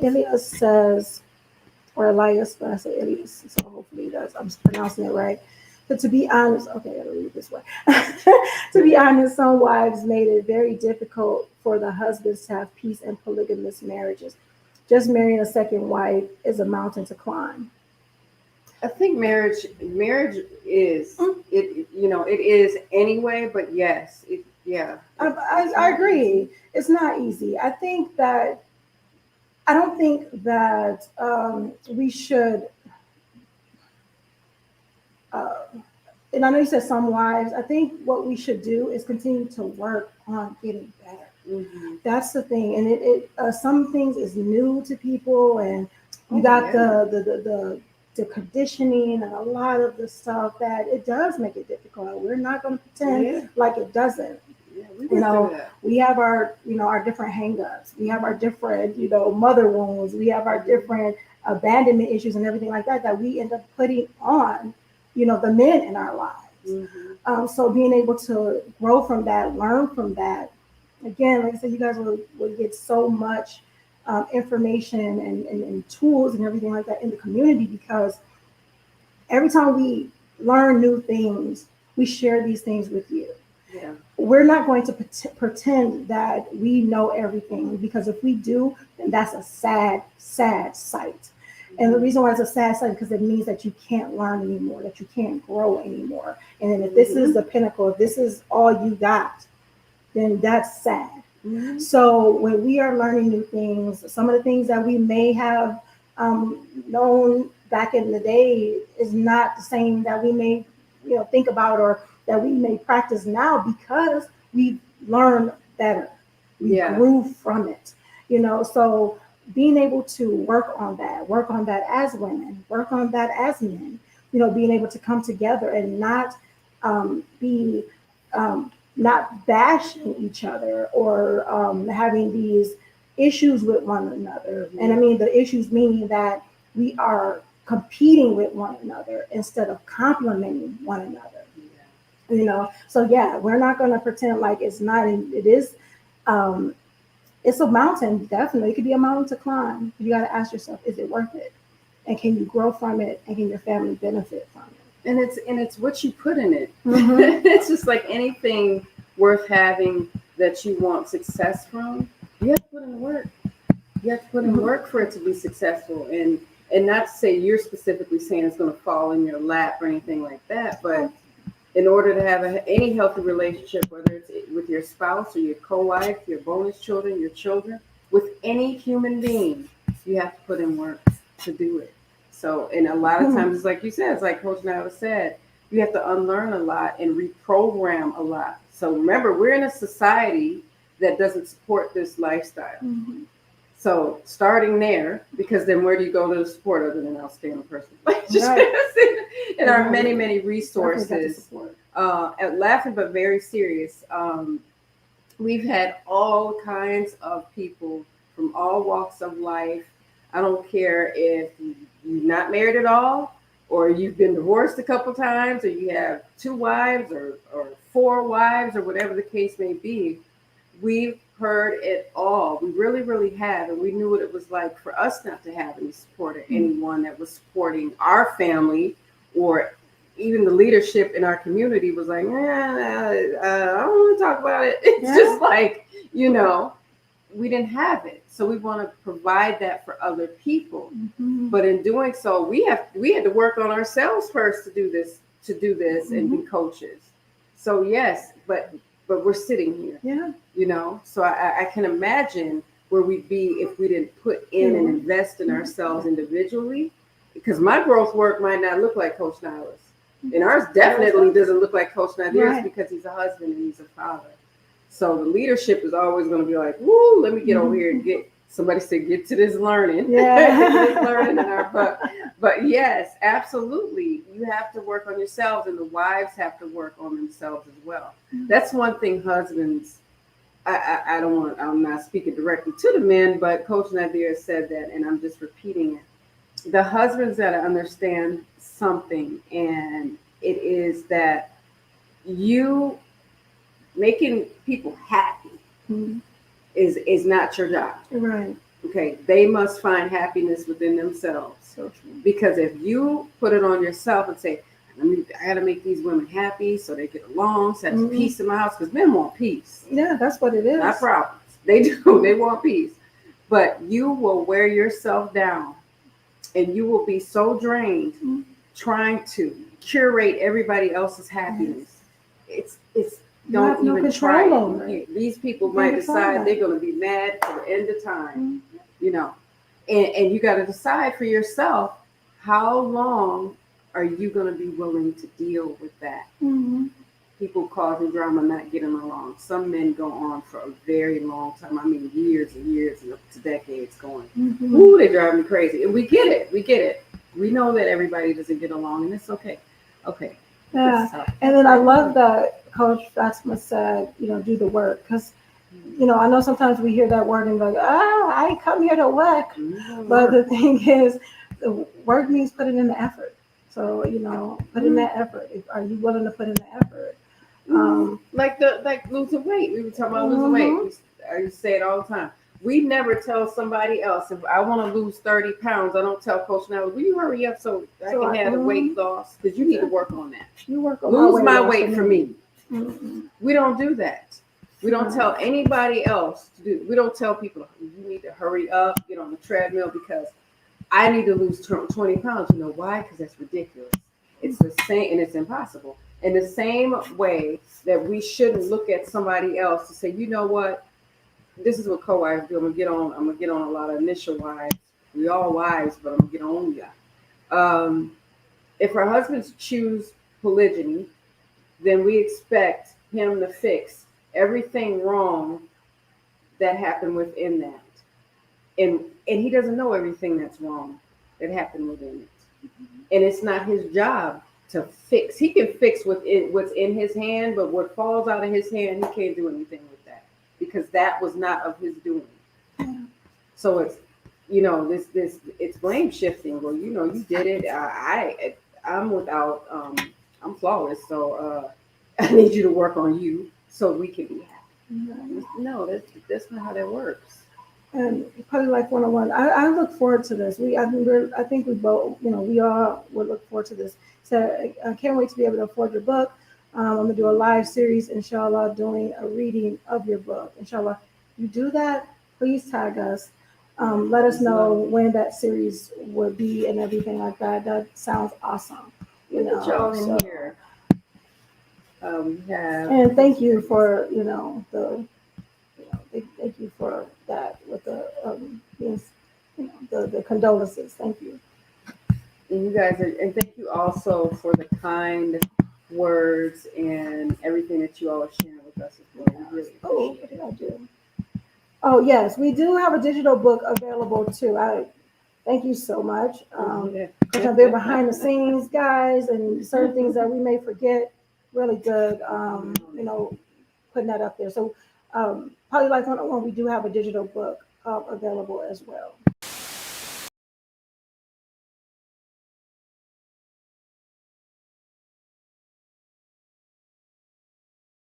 Elias says, or Elias, but I say Elias, so hopefully that's I'm pronouncing it right. But to be honest, okay, I gotta read it this way. To be honest, some wives made it very difficult for the husbands to have peace and polygamous marriages. Just marrying a second wife is a mountain to climb. I think marriage is it. You know, it is anyway. But yes, it yeah, it's I not easy. agree. It's not easy. I don't think that we should uh, and I know you said some wives. I think what we should do is continue to work on getting better. Hmm. That's the thing, and some things is new to people, and you Oh got yeah, the conditioning and a lot of the stuff that it does make it difficult. We're not going to pretend yeah, like it doesn't. yeah. We You went through know, that. we have our our different hangups. We have our different mother wounds. We have our Hmm. different abandonment issues and everything like that that we end up putting on the men in our lives. Hmm. So being able to grow from that, learn from that. Again, like I said, you guys will get so much information and tools and everything like that in the community because every time we learn new things, we share these things with you. Yeah. We're not going to pretend that we know everything because if we do, then that's a sad, sad sight. And the Hmm. reason why it's a sad sight is because it means that you can't learn anymore, that you can't grow anymore. And then if this is Hmm. the pinnacle, if this is all you got, then that's sad. Hmm. So when we are learning new things, some of the things that we may have known back in the day is not the same that we may, think about or that we may practice now because we learned better. We Yeah. grew from it, So being able to work on that as women, work on that as men, being able to come together and be um, not bashing each other or having these issues with one another. And I Hmm. mean, the issues meaning that we are competing with one another instead of complimenting one another. Yeah. So yeah, we're not going to pretend like it's not. It is. Um, it's a mountain, definitely. It could be a mountain to climb. You got to ask yourself, is it worth it? And can you grow from it? And can your family benefit from And it's what you put in it. it? Mm-hmm. It's just like anything worth having that you want success from. You have to put in the work. You have to put in Mm-hmm. work for it to be successful. And not to say you're specifically saying it's going to fall in your lap or anything like that, but in order to have any healthy relationship, whether it's with your spouse or your co-wife, your bonus children, your children, with any human being, you have to put in work to do it. So, and a lot of times, it's like you said, it's like Coach Nyla said, you have to unlearn a lot and reprogram a lot. So remember, we're in a society that doesn't support this lifestyle. Mm-hmm. So starting there, because then where do you go to the support other than outstanding person? Like just Right. and our many, many Definitely got to resources, support. and laughing but very serious. We've had all kinds of people from all walks of life. I don't care if you're not married at all, or you've been divorced a couple times, or you have two wives or four wives, or whatever the case may be. We've heard it all. We really, really have. And we knew what it was like for us not to have any support or anyone that was supporting our family or even the leadership in our community was like, I don't want to talk about it. It's Yeah. just like, we didn't have it. So we want to provide that for other people. Mm-hmm. But in doing so, we had to work on ourselves first to do this and Mm-hmm. be coaches. So yes, but we're sitting here, Yeah. so I can imagine where we'd be if we didn't put in and Mm-hmm. invest in ourselves individually, because my growth work might not look like Coach Nyla's, and ours definitely doesn't look like Coach Nazir's Right. because he's a husband and he's a father. So the leadership is always going to be like, woo, let me get over here and get, somebody said, get to this learning. Yeah. Get to this learning in our butt. But yes, absolutely. You have to work on yourselves, and the wives have to work on themselves as well. That's one thing husbands, I don't want, I'm not speaking directly to the men, but Coach Nadir said that, and I'm just repeating it. The husbands got to understand something, and it is that you making people happy Mhm. is not your job. Right. Okay, they must find happiness within themselves. So true. Because if you put it on yourself and say, I gotta make these women happy so they get along, so there's peace in my house, because men want peace. Yeah, that's what it is. Not problems. They do. They want peace. But you will wear yourself down and you will be so drained trying to curate everybody else's happiness. It's You have don't no even try control over it. it. These people You might can't decide decide that. they're going to be mad till the end of time, you know. And you got to decide for yourself, how long are you going to be willing to deal with that? People causing drama, not getting along. Some men go on for a very long time. I mean, years and years and up to decades going. Ooh, they drive me crazy. And we get it. We get it. We know that everybody doesn't get along, and it's okay. Okay. Yeah. And then I love that Coach Fatimah said, do the work. Because, I know sometimes we hear that word and go, I ain't come here to work. But the thing is, the work means putting in the effort. So, put in that effort. Are you willing to put in the effort? Like losing weight. We were talking about losing weight. I used to say it all the time. We never tell somebody else, if I want to lose 30 pounds, I don't tell Coach Nyla, will you hurry up so I can have the weight loss? Because you need to work on that. You work on lose my weight for me. Mm-hmm. We don't do that. We don't tell anybody else to do. We don't tell people, you need to hurry up, get on the treadmill because I need to lose 20 pounds. You know why? Because that's ridiculous. It's the same, and it's impossible. In the same way that we shouldn't look at somebody else to say, you know what? This is what co-wives do. I'm gonna get on a lot of initial wives. We all wives, but I'm gonna get on you. If our husbands choose polygyny, then we expect him to fix everything wrong that happened within that. And he doesn't know everything that's wrong that happened within it. And it's not his job to fix. He can fix what's in his hand, but what falls out of his hand, he can't do anything with that because that was not of his doing. So it's this it's blame shifting. Well, you did it. I'm without I'm flawless, so I need you to work on you so we can be happy. No, that's not how that works. And probably like 101. I look forward to this. I think we both, we all would look forward to this. So I can't wait to be able to afford your book. I'm gonna do a live series, inshallah, doing a reading of your book. Inshallah, you do that, please tag us. Let us know when that series would be and everything like that. That sounds awesome. Y'all in here. We have. And thank you for thank you for that with the condolences. Thank you. And you guys and thank you also for the kind words and everything that you all are sharing with us as well. We really appreciate what did I do? Oh yes, we do have a digital book available too. I thank you so much. Because they're behind the scenes, guys, and certain things that we may forget. Really good, putting that up there. So probably like 101, we do have a digital book available as well.